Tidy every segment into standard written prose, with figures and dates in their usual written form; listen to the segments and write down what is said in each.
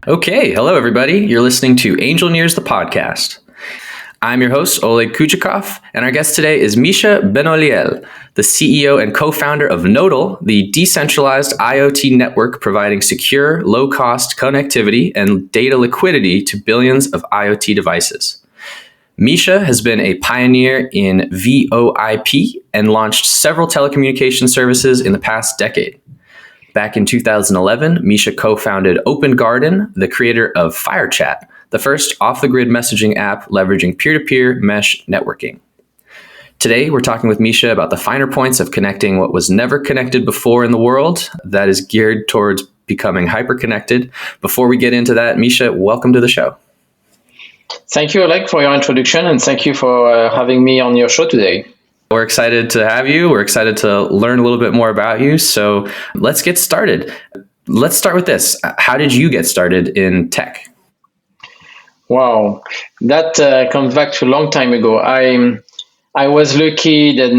Okay, hello everybody. You're listening to Angel Nears, the podcast. I'm your host, Oleg Kuchikov, and our guest today is Micha Benoliel, the CEO and co-founder of Nodle, the decentralized IoT network providing secure, low-cost connectivity and data liquidity to billions of IoT devices. Micha has been a pioneer in VoIP and launched several telecommunication services in the past decade. Back in 2011, Micha co-founded Open Garden, the creator of FireChat, the first off-the-grid messaging app leveraging peer-to-peer mesh networking. Today, we're talking with Micha about the finer points of connecting what was never connected before in the world that is geared towards becoming hyper-connected. Before we get into that, Micha, welcome to the show. Thank you, Oleg, for your introduction, and thank you for having me on your show today. We're excited to have you. We're excited to learn a little bit more about you. So let's get started. Let's start with this. How did you get started in tech? Wow, that comes back to a long time ago. I was lucky that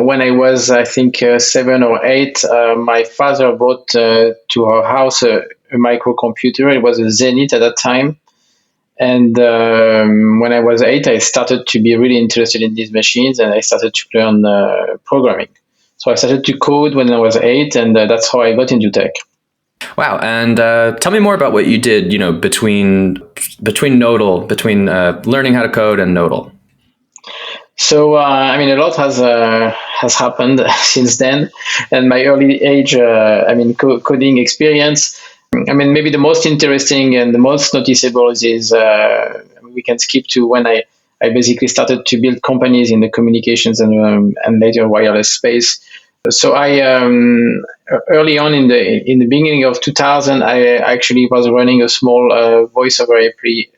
when I was, I think, 7 or 8, my father brought to our house a microcomputer. It was a Zenith at that time. And when I was 8, I started to be really interested in these machines, and I started to learn programming. So I started to code when I was 8, and that's how I got into tech. Wow! And tell me more about what you did. Between Nodle, between learning how to code and Nodle. So a lot has happened since then, and my early age, coding experience. Maybe the most interesting and the most noticeable is we can skip to when I basically started to build companies in the communications and later wireless space. So I early on in the beginning of 2000, I actually was running a small voice over IP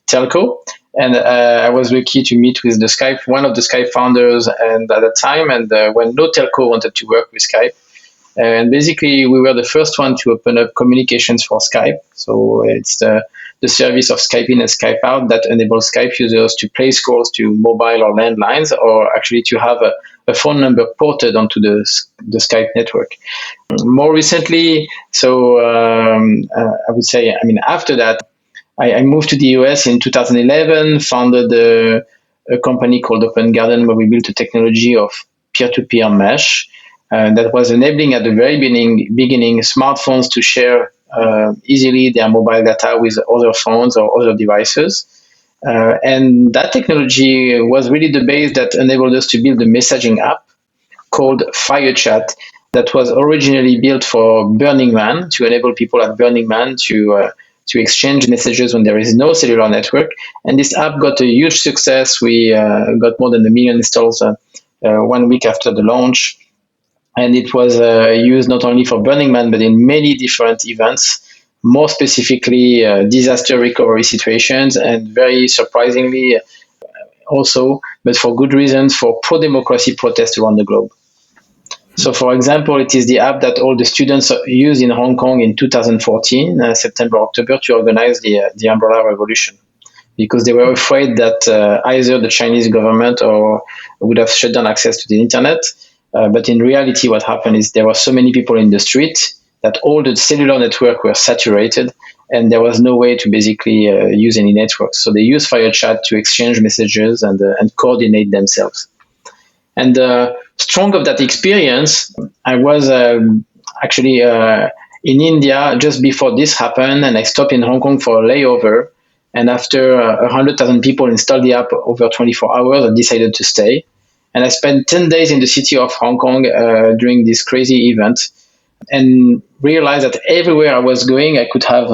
telco, and I was lucky to meet with one of the Skype founders, and at the time, and when no telco wanted to work with Skype. And basically, we were the first one to open up communications for Skype. So it's the service of Skype in and Skype out that enables Skype users to place calls to mobile or landlines, or actually to have a phone number ported onto the Skype network. More recently, I would say, after that, I moved to the US in 2011, founded a company called Open Garden, where we built a technology of peer-to-peer mesh. That was enabling at the very beginning smartphones to share easily their mobile data with other phones or other devices. And that technology was really the base that enabled us to build a messaging app called FireChat that was originally built for Burning Man, to enable people at Burning Man to exchange messages when there is no cellular network. And this app got a huge success. We got more than 1 million installs 1 week after the launch. And it was used not only for Burning Man, but in many different events, more specifically disaster recovery situations, and very surprisingly also, but for good reasons, for pro-democracy protests around the globe. So, for example, it is the app that all the students used in Hong Kong in 2014, September, October, to organize the Umbrella Revolution, because they were afraid that either the Chinese government would have shut down access to the internet. But in reality, what happened is there were so many people in the street that all the cellular network were saturated, and there was no way to basically use any networks. So they used FireChat to exchange messages and coordinate themselves. And strong of that experience, I was actually in India just before this happened, and I stopped in Hong Kong for a layover. And after 100,000 people installed the app over 24 hours, I decided to stay. And I spent 10 days in the city of Hong Kong during this crazy event, and realized that everywhere I was going, I could have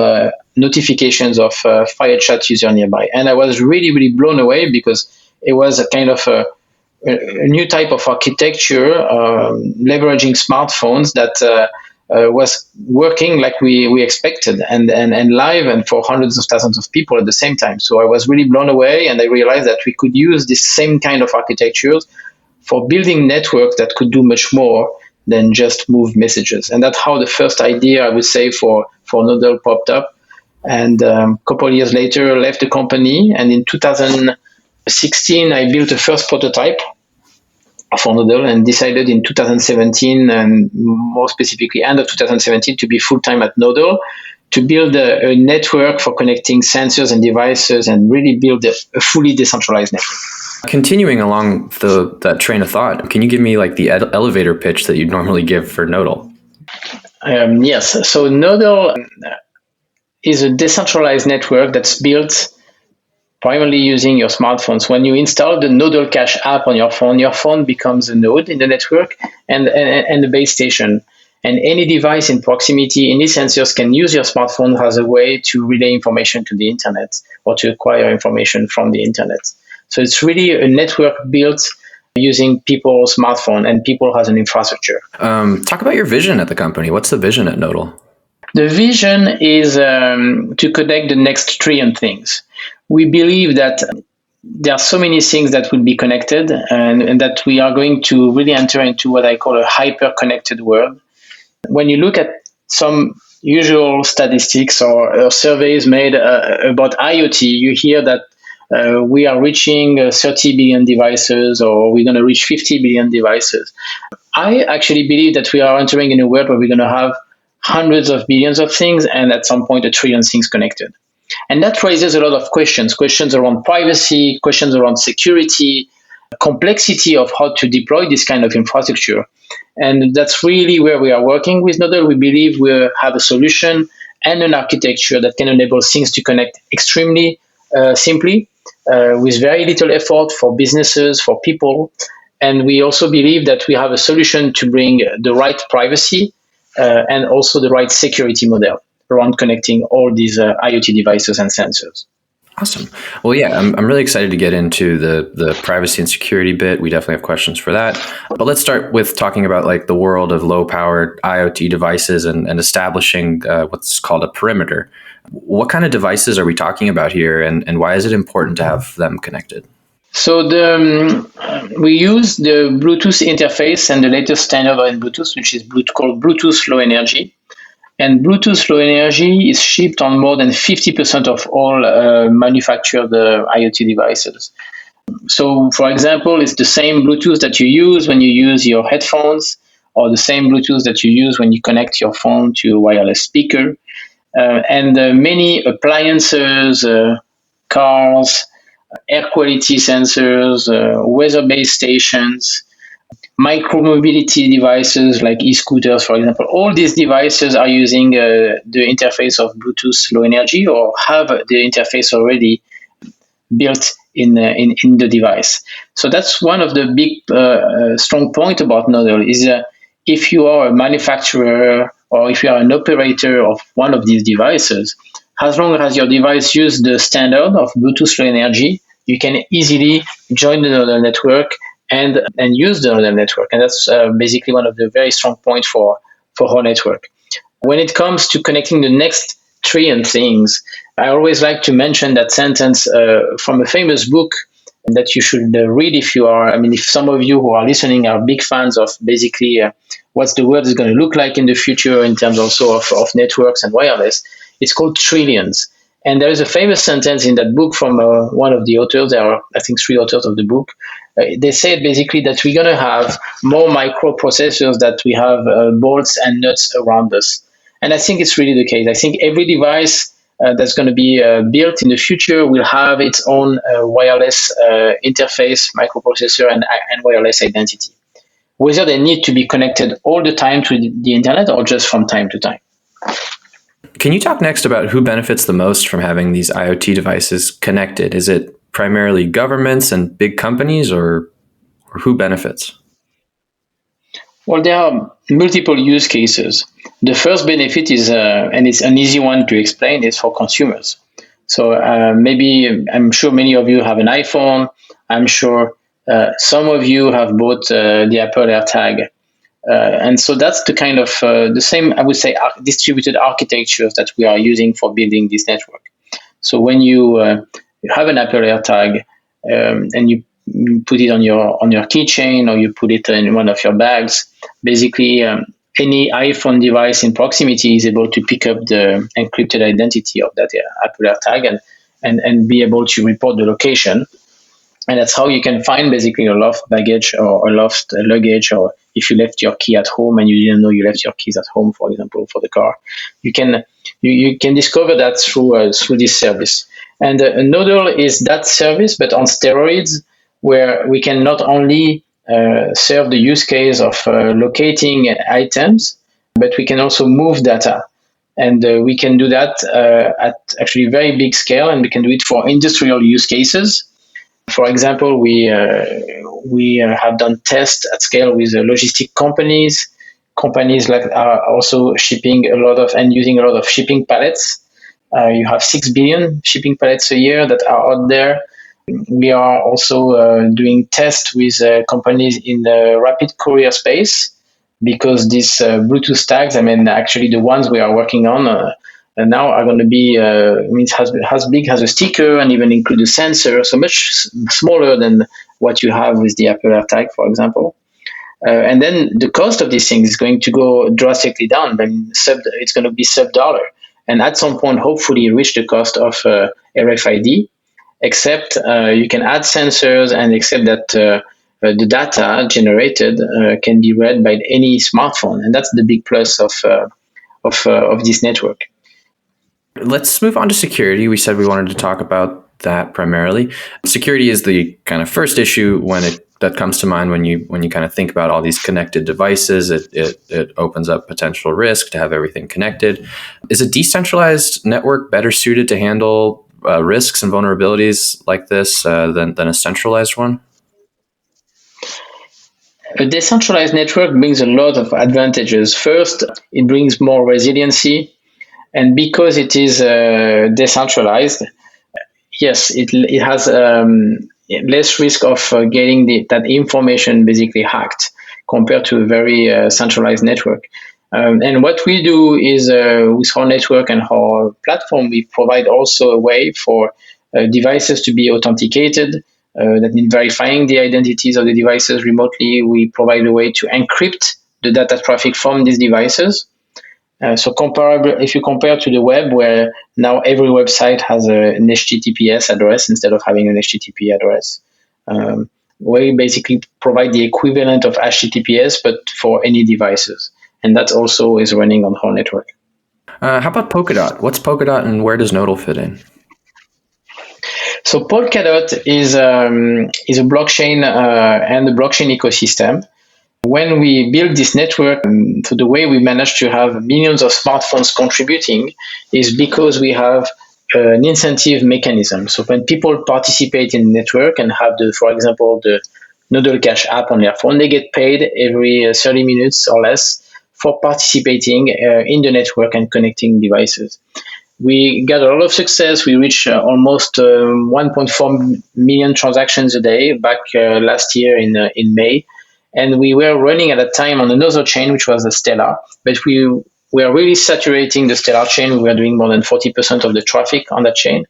notifications of FireChat user nearby. And I was really, really blown away, because it was a kind of a new type of architecture, leveraging smartphones that was working like we expected, and live, and for hundreds of thousands of people at the same time. So I was really blown away, and I realized that we could use this same kind of architectures for building networks that could do much more than just move messages. And that's how the first idea, I would say, for Nodle popped up. And a couple of years later, left the company. And in 2016, I built the first prototype for Nodle, and decided in 2017, and more specifically end of 2017, to be full-time at Nodle. to build a network for connecting sensors and devices and really build a fully decentralized network. Continuing along that train of thought, can you give me like the elevator pitch that you'd normally give for Nodle? Yes, so Nodle is a decentralized network that's built primarily using your smartphones. When you install the Nodle Cache app on your phone becomes a node in the network and the base station. And any device in proximity, any sensors can use your smartphone as a way to relay information to the internet or to acquire information from the internet. So it's really a network built using people's smartphone and people as an infrastructure. Talk about your vision at the company. What's the vision at Nodle? The vision is to connect the next trillion things. We believe that there are so many things that will be connected and that we are going to really enter into what I call a hyper-connected world. When you look at some usual statistics or surveys made about IoT, you hear that we are reaching 30 billion devices or we're going to reach 50 billion devices. I actually believe that we are entering in a world where we're going to have hundreds of billions of things and at some point a trillion things connected. And that raises a lot of questions around privacy, questions around security, complexity of how to deploy this kind of infrastructure. And that's really where we are working with Nodle. We believe we have a solution and an architecture that can enable things to connect extremely simply, with very little effort for businesses, for people. And we also believe that we have a solution to bring the right privacy and also the right security model around connecting all these IoT devices and sensors. Awesome. Well, yeah, I'm really excited to get into the privacy and security bit. We definitely have questions for that. But let's start with talking about like the world of low-powered IoT devices and establishing what's called a perimeter. What kind of devices are we talking about here, and why is it important to have them connected? So we use the Bluetooth interface and the latest standard in Bluetooth, which is called Bluetooth Low Energy. And Bluetooth Low Energy is shipped on more than 50% of all manufactured IoT devices. So, for example, it's the same Bluetooth that you use when you use your headphones, or the same Bluetooth that you use when you connect your phone to a wireless speaker. And many appliances, cars, air quality sensors, weather-based stations, micro-mobility devices like e-scooters, for example. All these devices are using the interface of Bluetooth Low Energy or have the interface already built in the device. So that's one of the big strong point about Nodle is if you are a manufacturer or if you are an operator of one of these devices, as long as your device uses the standard of Bluetooth Low Energy, you can easily join the Nodle network and use the Nodle network. And that's basically one of the very strong points for our network. When it comes to connecting the next trillion things, I always like to mention that sentence from a famous book that you should read if you are, if some of you who are listening are big fans of basically what the world is going to look like in the future in terms also of networks and wireless. It's called Trillions. And there is a famous sentence in that book from one of the authors. There are, I think, 3 authors of the book. They said basically that we're going to have more microprocessors that we have bolts and nuts around us. And I think it's really the case. I think every device that's going to be built in the future will have its own wireless interface, microprocessor, and wireless identity. Whether they need to be connected all the time to the internet or just from time to time. Can you talk next about who benefits the most from having these IoT devices connected? Is it primarily governments and big companies, or who benefits? Well, there are multiple use cases. The first benefit is, and it's an easy one to explain, is for consumers. So I'm sure many of you have an iPhone. I'm sure some of you have bought the Apple AirTag. And so that's the kind of the same, I would say, distributed architectures that we are using for building this network. So when you have an Apple AirTag and you put it on your keychain or you put it in one of your bags, basically any iPhone device in proximity is able to pick up the encrypted identity of that Apple AirTag and be able to report the location. And that's how you can find basically a lost baggage or a lost luggage, or if you left your key at home and you didn't know you left your keys at home, for example, for the car. You can You can discover that through this service. And Nodle is that service, but on steroids, where we can not only serve the use case of locating items, but we can also move data. And we can do that at actually very big scale, and we can do it for industrial use cases. For example, we have done tests at scale with logistic companies. Companies like are also shipping a lot of and using a lot of shipping pallets. You have 6 billion shipping pallets a year that are out there. We are also doing tests with companies in the rapid courier space, because these Bluetooth tags, I mean, actually the ones we are working on now are going to be means as big as a sticker and even include a sensor, so much smaller than what you have with the Apple AirTag, for example. And then the cost of these things is going to go drastically down. I mean, it's going to be sub-dollar, and at some point, hopefully, reach the cost of RFID. Except you can add sensors, and except that the data generated can be read by any smartphone, and that's the big plus of this network. Let's move on to security. We said we wanted to talk about that primarily. Security is the kind of first issue that comes to mind when you kind of think about all these connected devices. It opens up potential risk to have everything connected. Is a decentralized network better suited to handle risks and vulnerabilities like this than a centralized one? A decentralized network brings a lot of advantages. First, it brings more resiliency, and because it is decentralized, yes, it has less risk of getting that information basically hacked compared to a very centralized network. And what we do is with our network and our platform, we provide also a way for devices to be authenticated. That means verifying the identities of the devices remotely. We provide a way to encrypt the data traffic from these devices. So comparable, if you compare to the web, where now every website has an HTTPS address instead of having an HTTP address, we basically provide the equivalent of HTTPS, but for any devices, and that also is running on our network. How about Polkadot? What's Polkadot, and where does Nodle fit in? So Polkadot is a blockchain and the blockchain ecosystem. When we build this network, so the way we managed to have millions of smartphones contributing is because we have an incentive mechanism. So when people participate in the network and have for example, the Nodle Cash app on their phone, they get paid every 30 minutes or less for participating in the network and connecting devices. We got a lot of success. We reached almost 1.4 million transactions a day back last year in May. And we were running at that time on another chain, which was the Stellar. But we were really saturating the Stellar chain. We were doing more than 40% of the traffic on that chain.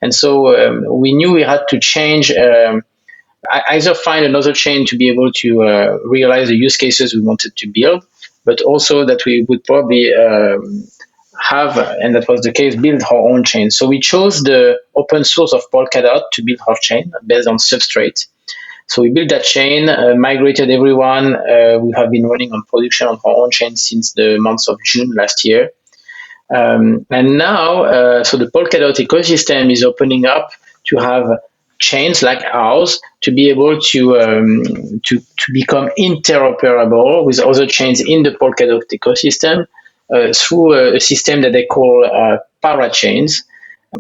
And so we knew we had to change, either find another chain to be able to realize the use cases we wanted to build, but also that we would probably have, and that was the case, build our own chain. So we chose the open source of Polkadot to build our chain based on Substrate. So we built that chain, migrated everyone. We have been running on production on our own chain since the month of June last year. And now, so the Polkadot ecosystem is opening up to have chains like ours to be able to become interoperable with other chains in the Polkadot ecosystem through a system that they call parachains.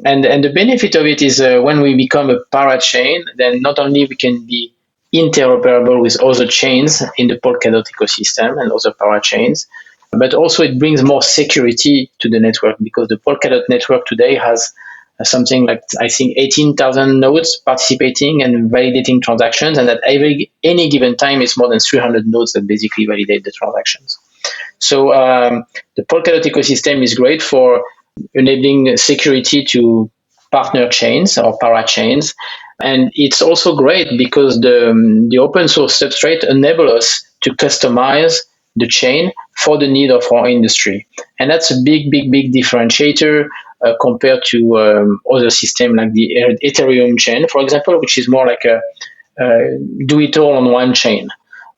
And the benefit of it is when we become a parachain, then not only we can be interoperable with other chains in the Polkadot ecosystem and other parachains, but also it brings more security to the network, because the Polkadot network today has something like, I think, 18,000 nodes participating and validating transactions, and at any given time, it's more than 300 nodes that basically validate the transactions. So the Polkadot ecosystem is great for enabling security to partner chains or parachains. And it's also great because the open source substrate enables us to customize the chain for the need of our industry. And that's a big differentiator compared to other systems like the Ethereum chain, for example, which is more like a do it all on one chain.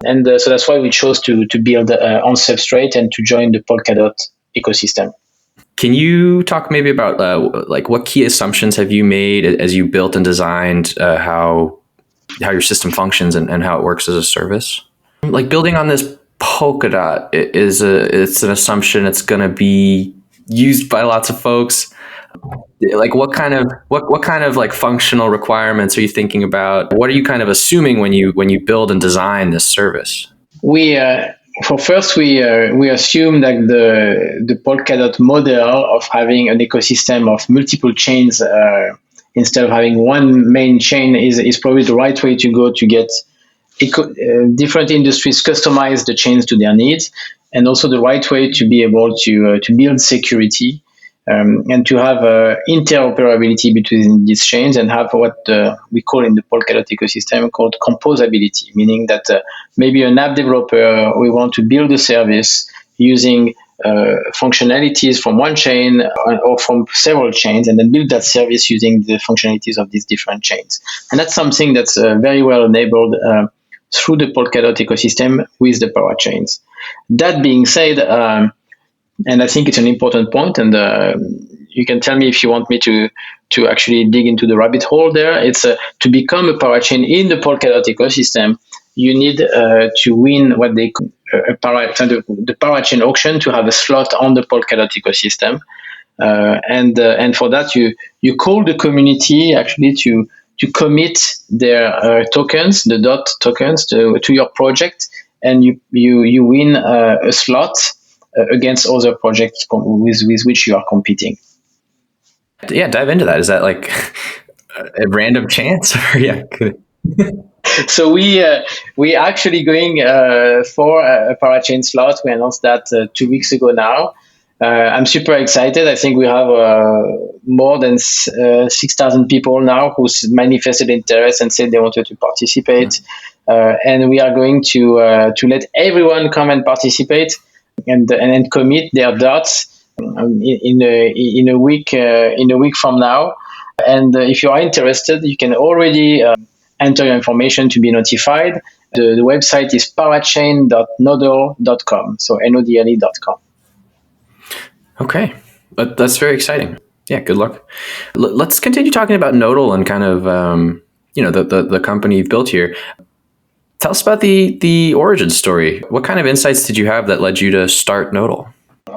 And so that's why we chose to build on Substrate and to join the Polkadot ecosystem. Can you talk maybe about like what key assumptions have you made as you built and designed how your system functions and how it works as a service? Like building on this Polkadot it's an assumption it's going to be used by lots of folks. Like what kind of like functional requirements are you thinking about? What are you kind of assuming when you build and design this service? We for first we assume that the Polkadot model of having an ecosystem of multiple chains instead of having one main chain is probably the right way to go to get different industries customize the chains to their needs, and also the right way to be able to build security and to have interoperability between these chains and have what we call in the Polkadot ecosystem called composability, meaning that maybe an app developer, we want to build a service using functionalities from one chain or from several chains, and then build that service using the functionalities of these different chains. And that's something that's very well enabled through the Polkadot ecosystem with the parachains. That being said, and I think it's an important point, and you can tell me if you want me to actually dig into the rabbit hole there. It's to become a parachain in the Polkadot ecosystem, you need to win what they call the parachain auction to have a slot on the Polkadot ecosystem. And for that, you call the community actually to commit their tokens, the dot tokens, to your project, and you win a slot against other projects with which you are competing. Yeah, dive into that. Is that like a random chance? Or yeah. So we actually going for a parachain slot. We announced that 2 weeks ago now. I'm super excited. I think we have more than 6,000 people now who manifested interest and said they wanted to participate. And we are going to let everyone come and participate and commit their dots in a week from now. And if you are interested, you can already enter your information to be notified. The website is parachain.nodle.com, so nodle.com. Okay, that's very exciting. Yeah, good luck. Let's continue talking about Nodle and kind of the company you've built here. Tell us about the origin story. What kind of insights did you have that led you to start Nodle?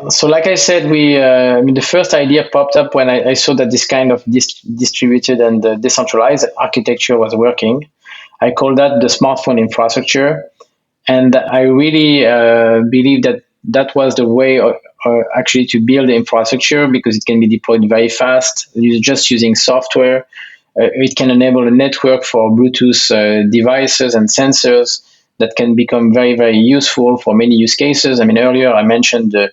So, like I said, the first idea popped up when I saw that this kind of distributed and decentralized architecture was working. I call that the smartphone infrastructure, and I really believe that was the way actually to build the infrastructure, because it can be deployed very fast. Just using software, it can enable a network for Bluetooth devices and sensors that can become very, very useful for many use cases. I mean, earlier I mentioned the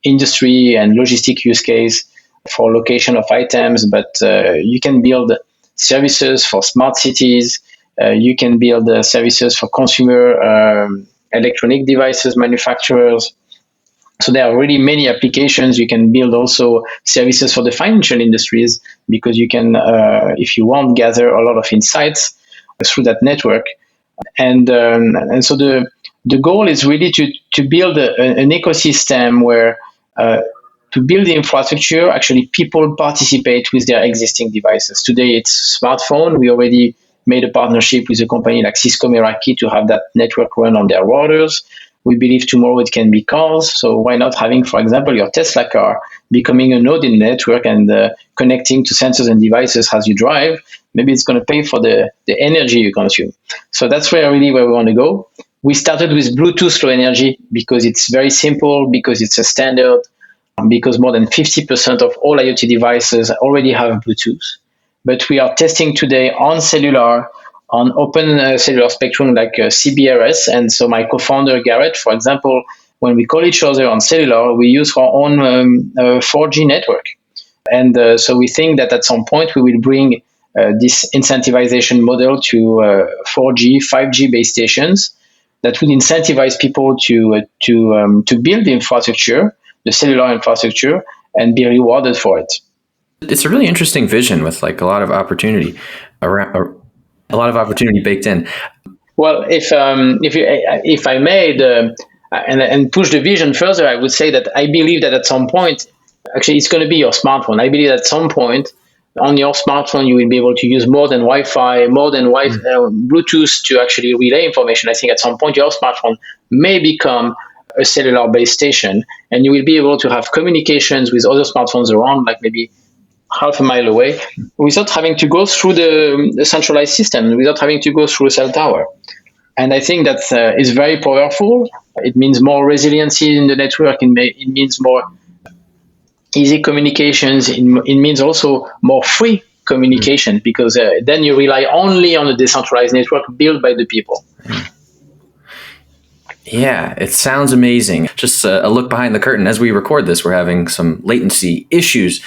industry and logistic use case for location of items, but you can build services for smart cities. You can build services for consumer electronic devices manufacturers. So there are really many applications. You can build also services for the financial industries, because you can, if you want, gather a lot of insights through that network. And so the goal is really to build an ecosystem where to build the infrastructure, actually people participate with their existing devices. Today it's smartphone. We already made a partnership with a company like Cisco Meraki to have that network run on their routers. We believe tomorrow it can be cars. So why not having, for example, your Tesla car becoming a node in the network and connecting to sensors and devices as you drive? Maybe it's going to pay for the energy you consume. So that's where we want to go. We started with Bluetooth Low Energy because it's very simple, because it's a standard, because more than 50% of all IoT devices already have Bluetooth. But we are testing today on cellular, on open cellular spectrum like CBRS. And so my co-founder, Garrett, for example, when we call each other on cellular, we use our own 4G network. And so we think that at some point we will bring this incentivization model to 4G, 5G base stations that would incentivize people to build the infrastructure, the cellular infrastructure, and be rewarded for it. It's a really interesting vision with like a lot of opportunity baked in. Well, if I made and push the vision further, I would say that I believe that at some point Actually, it's going to be your smartphone. I believe at some point on your smartphone, you will be able to use more than Wi-Fi, more than Bluetooth to actually relay information. I think at some point your smartphone may become a cellular base station, and you will be able to have communications with other smartphones around, like maybe half a mile away, without having to go through the centralized system, without having to go through a cell tower. And I think that is very powerful. It means more resiliency in the network. It means more easy communications. It means also more free communication, because then you rely only on a decentralized network built by the people. Yeah, it sounds amazing. Just a look behind the curtain. As we record this, we're having some latency issues.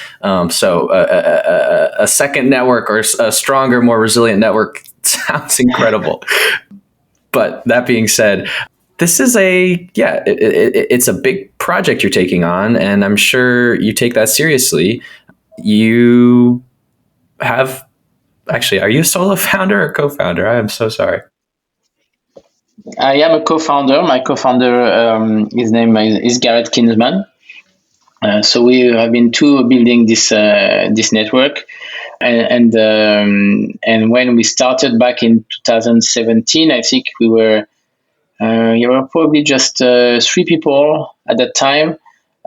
So a second network or a stronger, more resilient network sounds incredible. But that being said, this is it's a big project you're taking on, and I'm sure you take that seriously. You have actually, are you a solo founder or co-founder? I am so sorry. I am a co-founder. My co-founder, his name is Garrett Kinsman. So we have been two building this network, and when we started back in 2017, I think we were you were probably just three people at that time,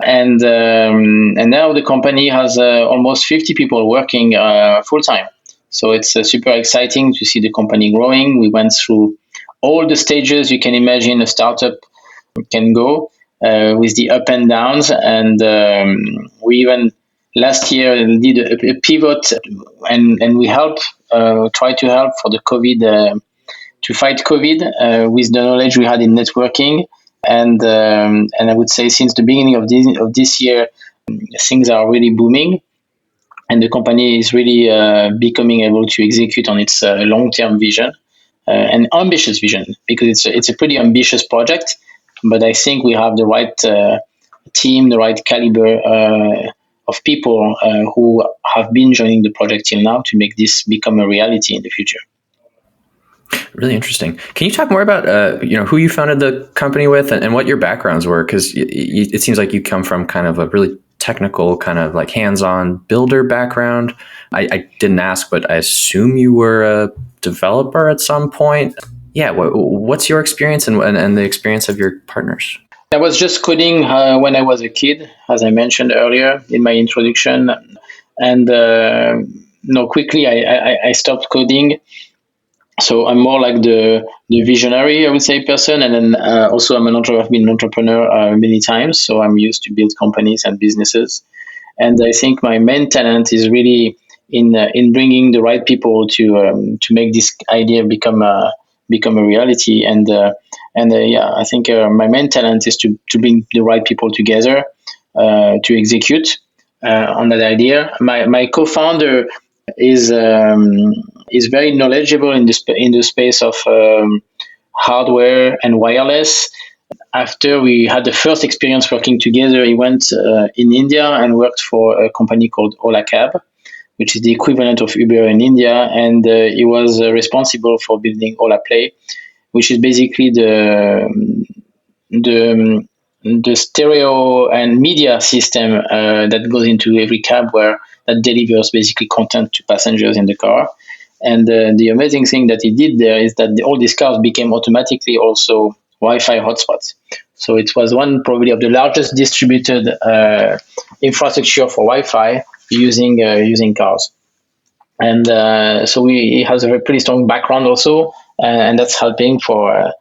and now the company has almost 50 people working full time. So it's super exciting to see the company growing. We went through all the stages you can imagine a startup can go, with the up and downs, and we even last year did a pivot, and we try to help for the COVID. To fight COVID with the knowledge we had in networking, and I would say since the beginning of this year, things are really booming, and the company is really becoming able to execute on its long-term vision, and ambitious vision, because it's a pretty ambitious project. But I think we have the right team, the right caliber of people who have been joining the project till now to make this become a reality in the future. Really interesting. Can you talk more about who you founded the company with, and what your backgrounds were? Because it seems like you come from kind of a really technical, kind of like hands-on builder background. I didn't ask, but I assume you were a developer at some point. Yeah, what's your experience and the experience of your partners? I was just coding when I was a kid, as I mentioned earlier in my introduction, and quickly I stopped coding. So I'm more like the visionary, I would say, person, and then also I've been an entrepreneur many times, so I'm used to build companies and businesses. And I think my main talent is really in bringing the right people to make this idea become a reality. I think my main talent is to bring the right people together to execute on that idea. My co-founder is is very knowledgeable in the space of hardware and wireless. After we had the first experience working together, he went in India and worked for a company called Ola Cab, which is the equivalent of Uber in India, and he was responsible for building Ola Play, which is basically the the stereo and media system that goes into every cab, where that delivers basically content to passengers in the car. And the amazing thing that he did there is that all these cars became automatically also Wi-Fi hotspots. So it was one probably of the largest distributed infrastructure for Wi-Fi using cars. And so he has a pretty strong background also, and that's helping for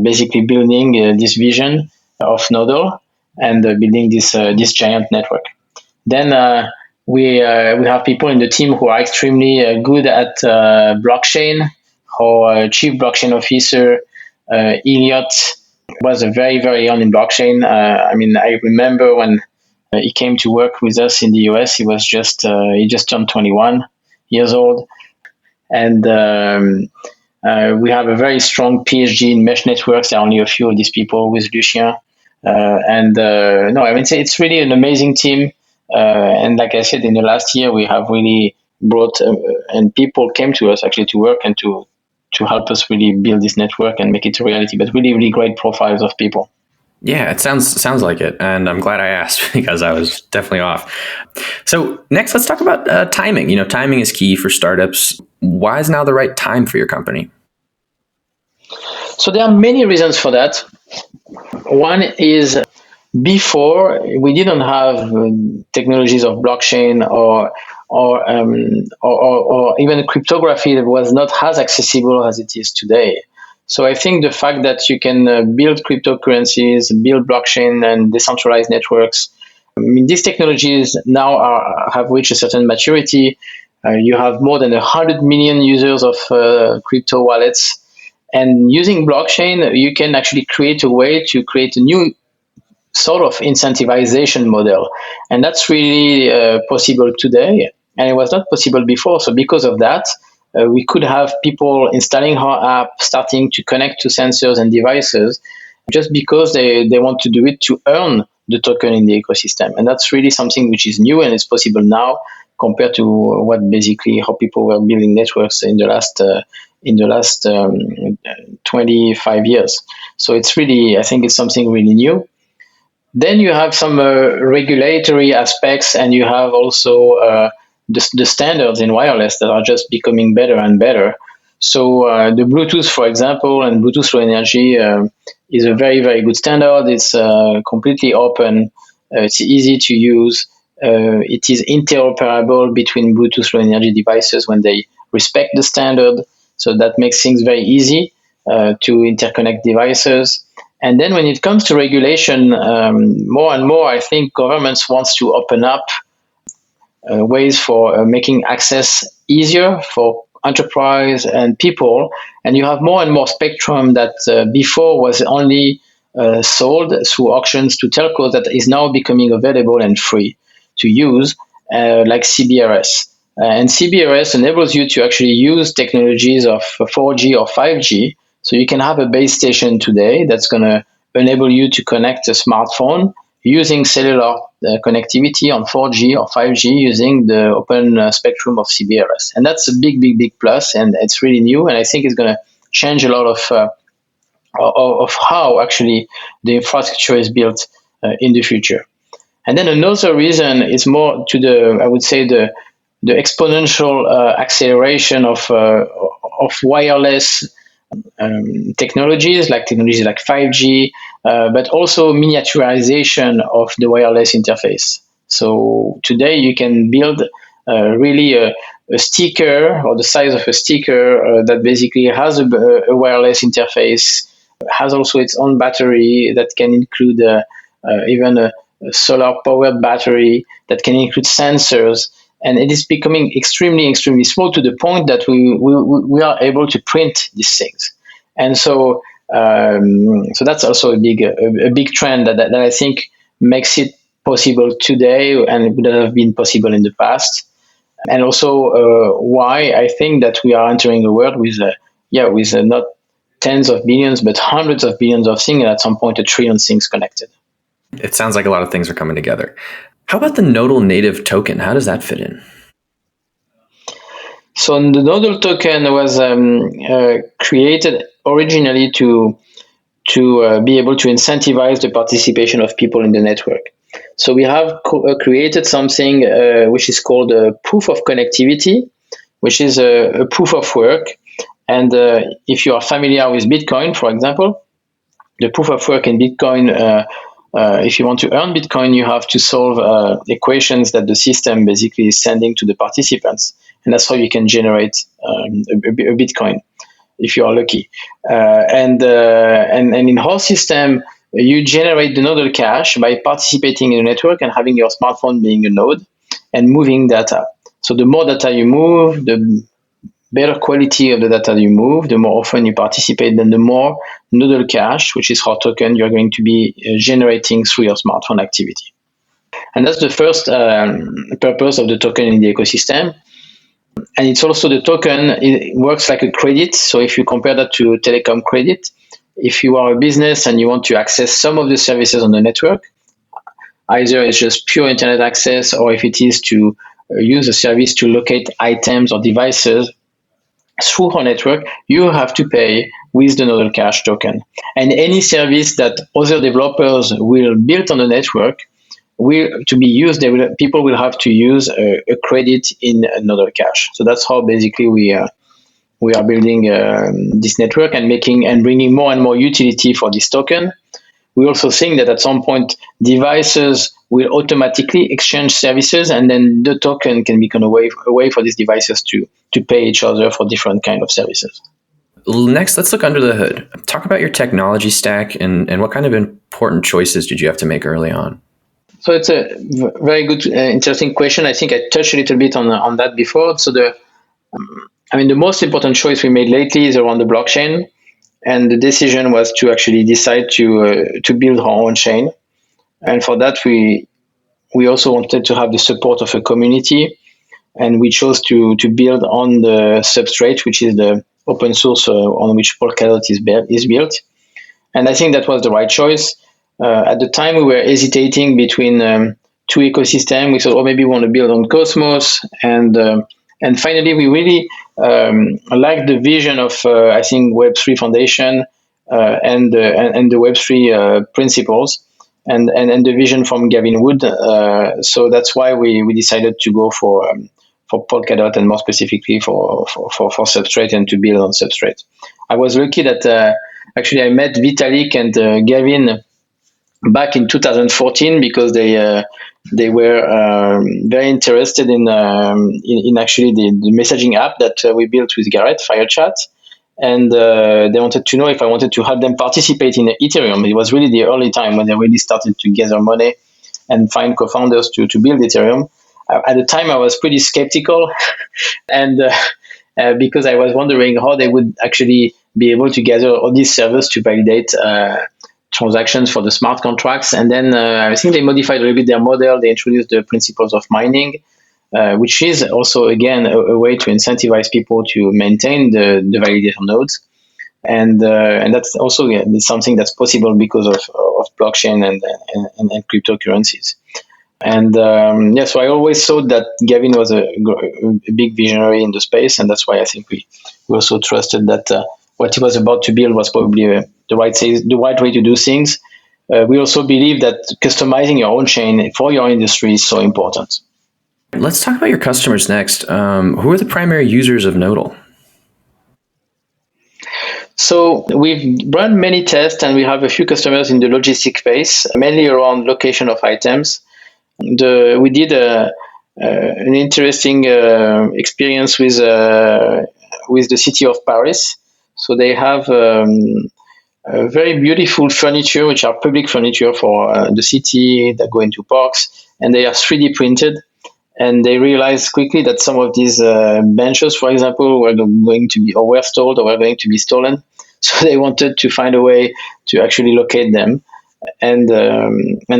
basically building this vision of Nodle, and building this giant network. Then we have people in the team who are extremely good at blockchain. Our chief blockchain officer, Elliot, was very, very young in blockchain. I remember when he came to work with us in the US. He just turned 21 years old, and we have a very strong PhD in mesh networks. There are only a few of these people with Lucien. It's really an amazing team. And like I said, in the last year, we have really brought and people came to us actually to work and to help us really build this network and make it a reality. But really, really great profiles of people. Yeah, it sounds like it, and I'm glad I asked because I was definitely off. So next, let's talk about timing. Timing is key for startups. Why is now the right time for your company? So there are many reasons for that. One is before we didn't have technologies of blockchain or even cryptography that was not as accessible as it is today. So I think the fact that you can build cryptocurrencies, build blockchain and decentralized networks, I mean, these technologies now have reached a certain maturity. You have more than 100 million users of crypto wallets. And using blockchain, you can actually create a way to create a new sort of incentivization model. And that's really possible today. And it was not possible before. So, because of that, we could have people installing our app, starting to connect to sensors and devices just because they want to do it to earn the token in the ecosystem. And that's really something which is new and it's possible now compared to what basically how people were building networks in the last 25 years. So it's really, I think it's something really new. Then you have some regulatory aspects, and you have also the standards in wireless that are just becoming better and better. So the Bluetooth, for example, and Bluetooth Low Energy is a very, very good standard. It's completely open. It's easy to use. It is interoperable between Bluetooth Low Energy devices when they respect the standard. So that makes things very easy to interconnect devices. And then when it comes to regulation, more and more, I think governments wants to open up ways for making access easier for enterprise and people. And you have more and more spectrum that before was only sold through auctions to telcos that is now becoming available and free to use, like CBRS. And CBRS enables you to actually use technologies of 4G or 5G. So you can have a base station today that's going to enable you to connect a smartphone using cellular connectivity on 4G or 5G using the open spectrum of CBRS. And that's a big, big, big plus, and it's really new. And I think it's going to change a lot of how actually the infrastructure is built in the future. And then another reason is more to the, I would say, the exponential acceleration of wireless technologies like 5G, but also miniaturization of the wireless interface. So today you can build really a sticker or the size of a sticker that basically has a wireless interface, has also its own battery that can include even a solar powered battery that can include sensors, and it is becoming extremely, extremely small to the point that we are able to print these things. And so that's also a big trend that I think makes it possible today and it would have been possible in the past. And also why I think that we are entering a world with not tens of billions but hundreds of billions of things, and at some point a trillion things connected. It sounds like a lot of things are coming together. How about the Nodle native token? How does that fit in? So the Nodle token was created originally to be able to incentivize the participation of people in the network. So we have created something which is called a proof of connectivity, which is a proof of work. And if you are familiar with Bitcoin, for example, the proof of work in Bitcoin, if you want to earn Bitcoin, you have to solve equations that the system basically is sending to the participants. And that's how you can generate a Bitcoin if you are lucky. And in our system, you generate the nodal cash by participating in a network and having your smartphone being a node and moving data. So the more data you move, the better quality of the data you move, the more often you participate, then the more nodal cash, which is our token, you're going to be generating through your smartphone activity. And that's the first purpose of the token in the ecosystem. And it's also the token, it works like a credit. So if you compare that to telecom credit, if you are a business and you want to access some of the services on the network, either it's just pure internet access or if it is to use a service to locate items or devices, through our network, you have to pay with the Nodle Cash token. And any service that other developers will build on the network will to be used. People will have to use a credit in Nodle Cash. So that's how basically we are building this network and making and bringing more and more utility for this token. We also think that at some point devices will automatically exchange services, and then the token can become a way for these devices to pay each other for different kind of services. Next, let's look under the hood. Talk about your technology stack and what kind of important choices did you have to make early on? So it's a very good, interesting question. I think I touched a little bit on that before. So the most important choice we made lately is around the blockchain, and the decision was to actually decide to build our own chain. And for that, we also wanted to have the support of a community, and we chose to build on the substrate, which is the open source on which Polkadot is built. And I think that was the right choice. At the time, we were hesitating between two ecosystems. We thought, oh, maybe we want to build on Cosmos, and finally, we really liked the vision of I think Web3 Foundation and the Web3 principles. And the vision from Gavin Wood. So that's why we decided to go for Polkadot, and more specifically for Substrate, and to build on Substrate. I was lucky that actually I met Vitalik and Gavin back in 2014 because they were very interested in actually the messaging app that we built with Garrett, FireChat. And they wanted to know if I wanted to help them participate in Ethereum. It was really the early time when they really started to gather money and find co-founders to build Ethereum. At the time, I was pretty skeptical, and because I was wondering how they would actually be able to gather all these servers to validate transactions for the smart contracts. And then I think they modified a little bit their model. They introduced the principles of mining, which is also, again, a way to incentivize people to maintain the validation nodes. And that's also something that's possible because of blockchain and cryptocurrencies. And so I always thought that Gavin was a big visionary in the space, and that's why I think we also trusted that what he was about to build was probably the right way to do things. We also believe that customizing your own chain for your industry is so important. Let's talk about your customers next. Who are the primary users of Nodle? So we've run many tests, and we have a few customers in the logistics space, mainly around location of items. We did an interesting experience with the city of Paris. So they have very beautiful furniture, which are public furniture for the city that go into parks, and they are 3D printed. And they realized quickly that some of these benches, for example, were going to be or were stolen or were going to be stolen. So they wanted to find a way to actually locate them, and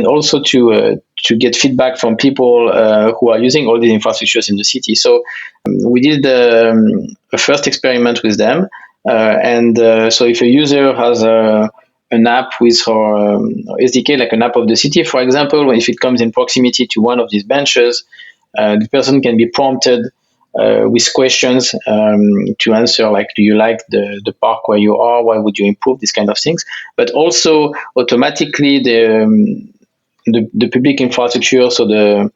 also to get feedback from people who are using all these infrastructures in the city. So we did a first experiment with them, so if a user has an app with her SDK, like an app of the city, for example, if it comes in proximity to one of these benches, the person can be prompted with questions to answer, like, do you like the park where you are? Why would you improve? These kind of things. But also automatically the public infrastructure, so the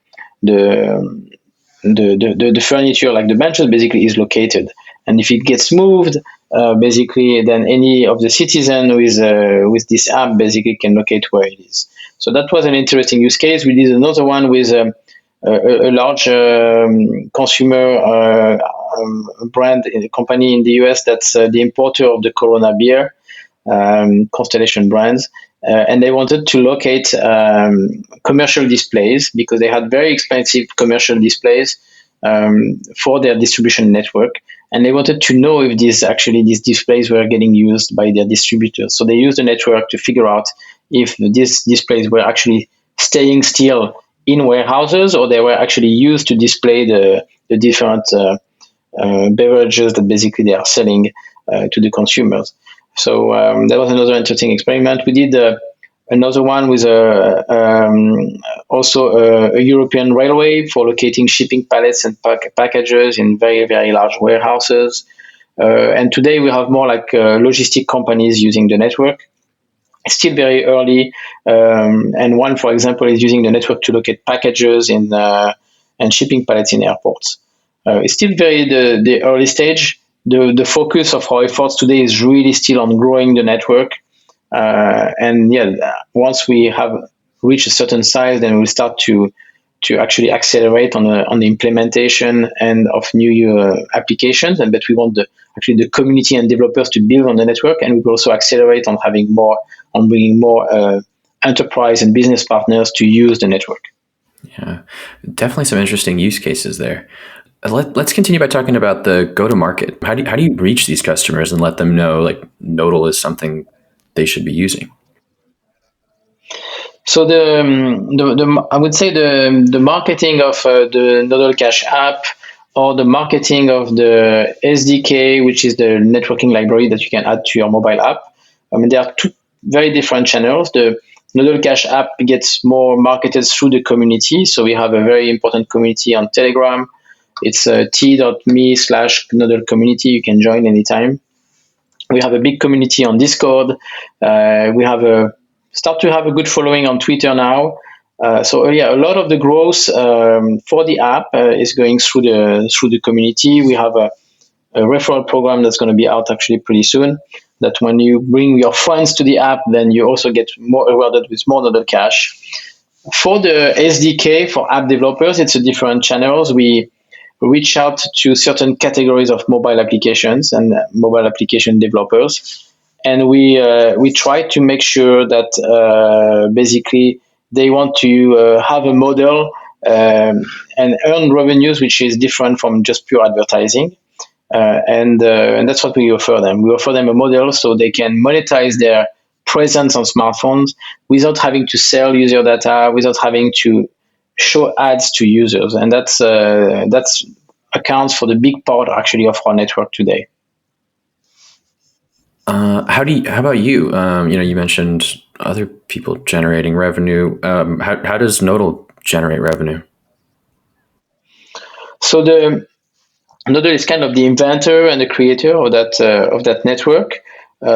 furniture, like the benches, basically is located. And if it gets moved, basically, then any of the citizen with this app basically can locate where it is. So that was an interesting use case. We did another one with a large consumer brand company in the US that's the importer of the Corona beer, Constellation Brands. And they wanted to locate commercial displays because they had very expensive commercial displays for their distribution network. And they wanted to know if these displays were getting used by their distributors. So they used the network to figure out if these displays were actually staying still in warehouses, or they were actually used to display the different beverages that basically they are selling to the consumers. So that was another interesting experiment. We did another one with also a European railway for locating shipping pallets and packages in very, very large warehouses. And today we have more like logistic companies using the network. It's still very early, and one, for example, is using the network to locate packages in and shipping pallets in airports. It's still very the early stage. The focus of our efforts today is really still on growing the network. And yeah, once we have reached a certain size, then we'll start to actually accelerate on the implementation and of new applications. And but we want the community and developers to build on the network, and we will also accelerate on having more on bringing more enterprise and business partners to use the network. Yeah, definitely some interesting use cases there. Let's continue by talking about the go-to-market. How do you reach these customers and let them know like Nodle is something they should be using? So the I would say the marketing of the Nodle Cash app, or the marketing of the SDK, which is the networking library that you can add to your mobile app. I mean, there are two very different channels. The Nodle Cash app gets more marketed through the community. So we have a very important community on Telegram. It's t.me/Nodle community. You can join anytime. We have a big community on Discord. We have a start to have a good following on Twitter now. So yeah, a lot of the growth for the app is going through the community. We have a referral program that's going to be out actually pretty soon. That when you bring your friends to the app, then you also get more rewarded with more Nodle Cash. For the SDK for app developers, it's a different channels. We reach out to certain categories of mobile applications and mobile application developers, and we try to make sure that basically they want to have a model and earn revenues which is different from just pure advertising. And that's what we offer them. We offer them a model so they can monetize their presence on smartphones without having to sell user data, without having to show ads to users, and that's accounts for the big part actually of our network today. How about you? You mentioned other people generating revenue. How does Nodle generate revenue? So the Nodle is kind of the inventor and the creator of that network.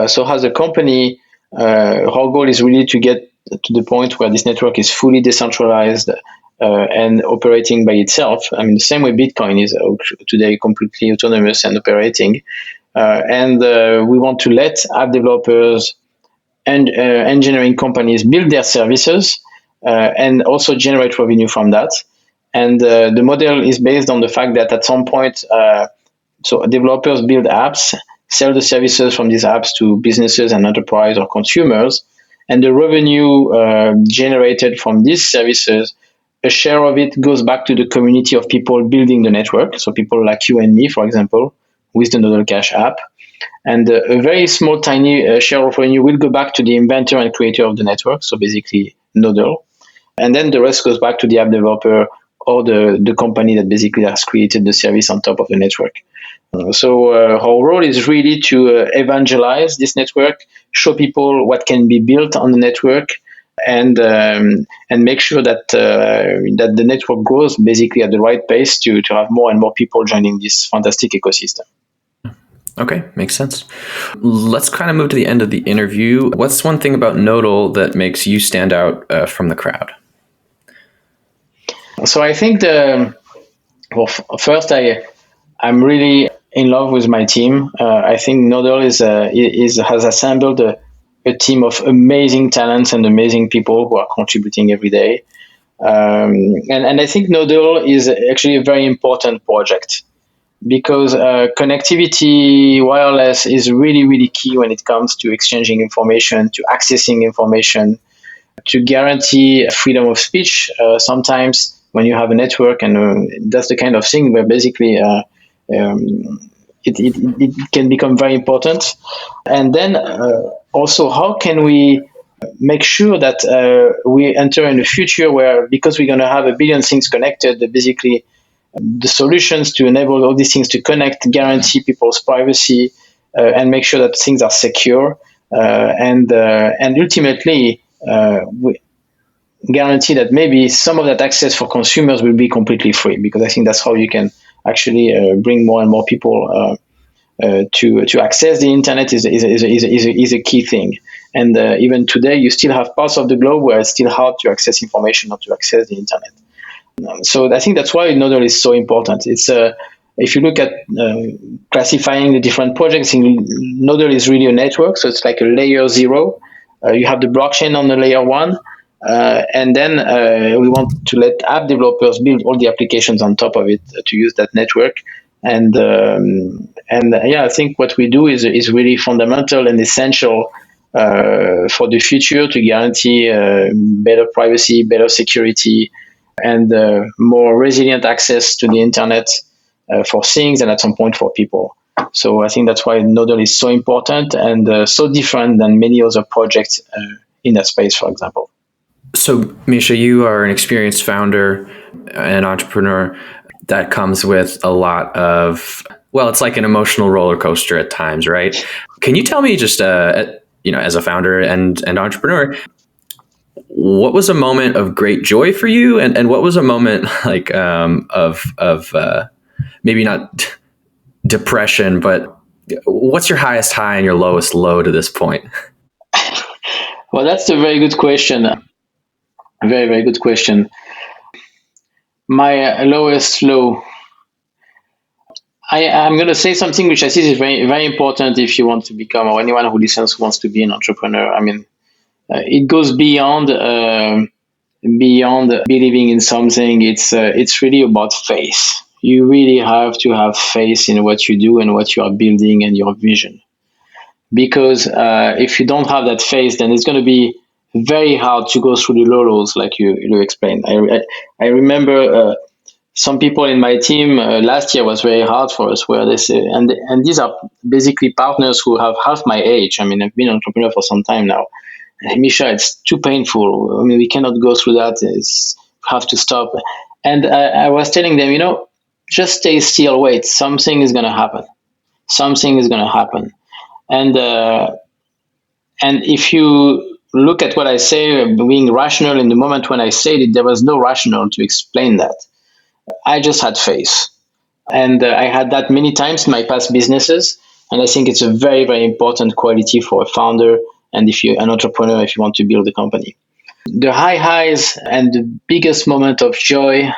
So as a company, our goal is really to get to the point where this network is fully decentralized and operating by itself. I mean, the same way Bitcoin is today completely autonomous and operating. And we want to let app developers and engineering companies build their services and also generate revenue from that. And the model is based on the fact that at some point, so developers build apps, sell the services from these apps to businesses and enterprise or consumers, and the revenue generated from these services, a share of it goes back to the community of people building the network. So people like you and me, for example, with the Nodle Cash app. And a very small, tiny share of revenue will go back to the inventor and creator of the network, so basically Nodle. And then the rest goes back to the app developer or the company that basically has created the service on top of the network. So our role is really to evangelize this network, show people what can be built on the network, and make sure that that the network grows basically at the right pace to have more and more people joining this fantastic ecosystem. Okay, makes sense. Let's kind of move to the end of the interview. What's one thing about Nodle that makes you stand out from the crowd? So I think first I'm really in love with my team. I think Nodle has assembled a team of amazing talents and amazing people who are contributing every day. And I think Nodle is actually a very important project because connectivity, wireless is really, really key when it comes to exchanging information, to accessing information, to guarantee freedom of speech. Sometimes when you have a network, and that's the kind of thing where basically it can become very important. And then also, how can we make sure that we enter in a future where, because we're going to have a billion things connected, basically the solutions to enable all these things to connect, guarantee people's privacy, and make sure that things are secure, and ultimately we guarantee that maybe some of that access for consumers will be completely free, because I think that's how you can actually bring more and more people to access the internet is a key thing. And even today, you still have parts of the globe where it's still hard to access information or to access the internet. So I think that's why Nodle is so important. It's if you look at classifying the different projects, Nodle is really a network. So it's like a layer zero. You have the blockchain on the layer one, and then we want to let app developers build all the applications on top of it to use that network. And yeah, I think what we do is really fundamental and essential for the future to guarantee better privacy, better security, and more resilient access to the internet for things and at some point for people. So I think that's why Nodle is so important and so different than many other projects in that space, for example. So, Micha, you are an experienced founder and entrepreneur. That comes with a lot of, well, it's like an emotional roller coaster at times, right? Can you tell me just, as a founder and entrepreneur, what was a moment of great joy for you, and what was a moment like of maybe not depression, but what's your highest high and your lowest low to this point? Well, that's a very good question. Very, very good question. My lowest low. I'm going to say something which I see is very, very important if you want to become, or anyone who listens who wants to be an entrepreneur. I mean, it goes beyond believing in something. It's really about faith. You really have to have faith in what you do and what you are building and your vision. Because if you don't have that faith, then it's going to be very hard to go through the lows, like you explained. I remember some people in my team last year was very hard for us, where they say, and these are basically partners who have half my age. I mean, I've been an entrepreneur for some time now. Micha, it's too painful. I mean, we cannot go through that. It's have to stop. And I was telling them, just stay still. Wait, something is going to happen. Something is going to happen. And if you look at what I say, being rational in the moment when I said it, there was no rationale to explain that. I just had faith. And I had that many times in my past businesses. And I think it's a very, very important quality for a founder and if you're an entrepreneur, if you want to build a company. The highs and the biggest moment of joy,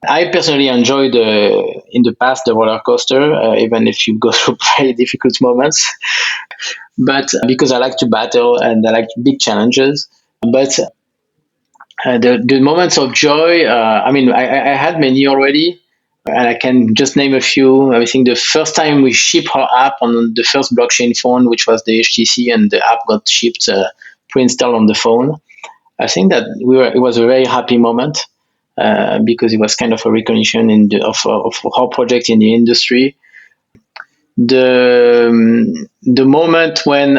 I personally enjoyed in the past the roller coaster, even if you go through very difficult moments. But because I like to battle and I like big challenges. But the moments of joy, I had many already. And I can just name a few. I think the first time we shipped our app on the first blockchain phone, which was the HTC, and the app got shipped pre-installed on the phone. I think that it was a very happy moment because it was kind of a recognition of our project in the industry. The moment when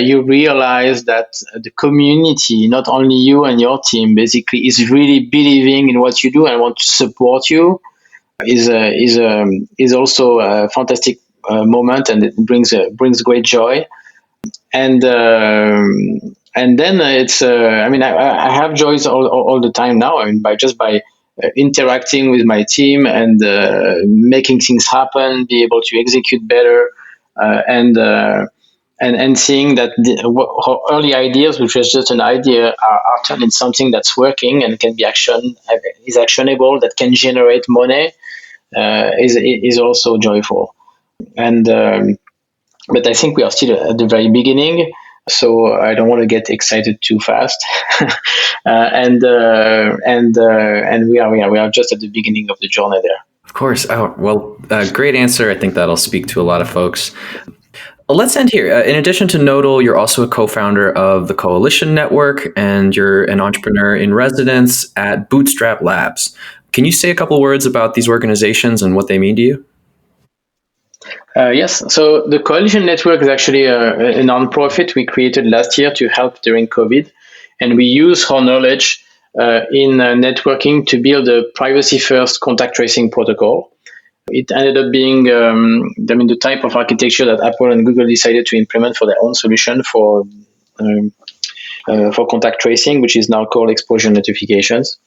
you realize that the community, not only you and your team, basically is really believing in what you do and want to support you, is also a fantastic moment, and it brings great joy. And then it's I have joys all the time now. I mean, by interacting with my team and making things happen, be able to execute better, and seeing that our early ideas, which was just an idea, are turned into something that's working and can be is actionable, that can generate money, is also joyful. And but I think we are still at the very beginning, so I don't want to get excited too fast. And we are just at the beginning of the journey there. Of course. Oh, well, great answer. I think that'll speak to a lot of folks. Let's end here. In addition to Nodle, you're also a co-founder of the Coalition Network, and you're an entrepreneur in residence at Bootstrap Labs. Can you say a couple words about these organizations and what they mean to you? Yes. So the Coalition Network is actually a nonprofit we created last year to help during COVID. And we use our knowledge in networking to build a privacy-first contact tracing protocol. It ended up being the type of architecture that Apple and Google decided to implement for their own solution for for contact tracing, which is now called exposure notifications.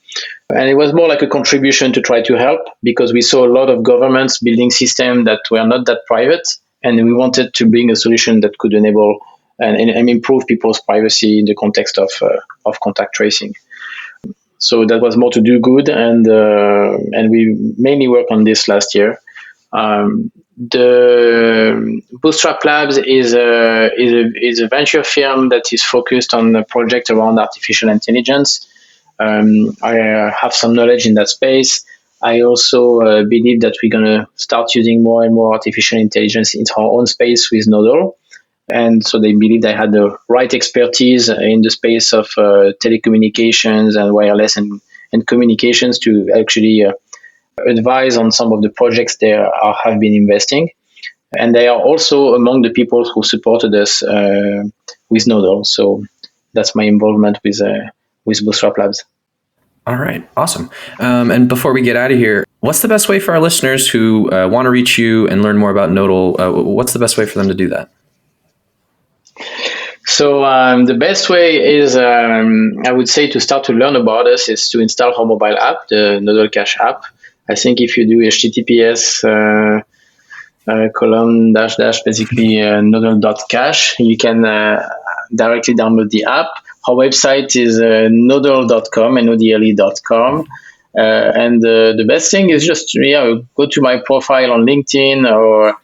And it was more like a contribution to try to help, because we saw a lot of governments building systems that were not that private, and we wanted to bring a solution that could enable and improve people's privacy in the context of contact tracing. So that was more to do good, and we mainly worked on this last year. The Bootstrap Labs is a venture firm that is focused on a project around artificial intelligence. I have some knowledge in that space. I also believe that we're going to start using more and more artificial intelligence in our own space with Nodle. And so they believe they had the right expertise in the space of telecommunications and wireless and communications to actually advise on some of the projects they have been investing. And they are also among the people who supported us with Nodle. So that's my involvement with Bootstrap Labs. All right, awesome. And before we get out of here, what's the best way for our listeners who want to reach you and learn more about Nodle? What's the best way for them to do that? So the best way is, I would say, to start to learn about us is to install our mobile app, the Nodle Cache app. I think if you do HTTPS colon -- basically nodle.cache, you can directly download the app. Our website is nodle.com, nodle.com. And the best thing is just go to my profile on LinkedIn or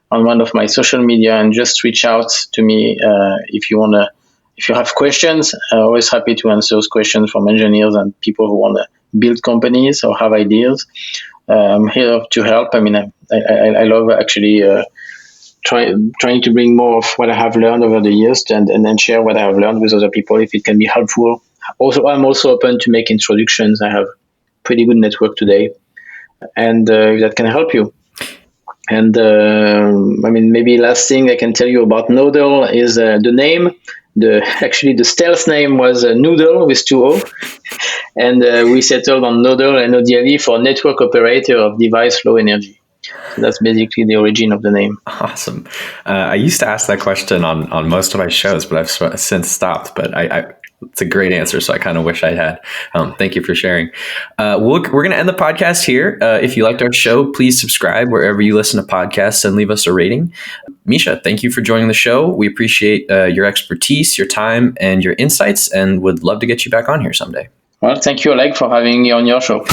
on one of my social media and just reach out to me if you have questions. I'm always happy to answer those questions from engineers and people who want to build companies or have ideas. I'm here to help. I mean, I love actually trying to bring more of what I have learned over the years and then share what I have learned with other people if it can be helpful. Also, I'm also open to make introductions. I have pretty good network today, and that can help you. And I mean, maybe last thing I can tell you about Nodle is the name. The stealth name was Noodle with 2 O, and we settled on Nodle and Nodle for Network Operator of Device Low Energy. So that's basically the origin of the name. Awesome. I used to ask that question on most of my shows, but I've since stopped. But it's a great answer, so I kind of wish I had. Thank you for sharing. We're going to end the podcast here. If you liked our show, please subscribe wherever you listen to podcasts and leave us a rating. Micha, thank you for joining the show. We appreciate your expertise, your time, and your insights, and would love to get you back on here someday. Well, thank you, Oleg, for having me on your show.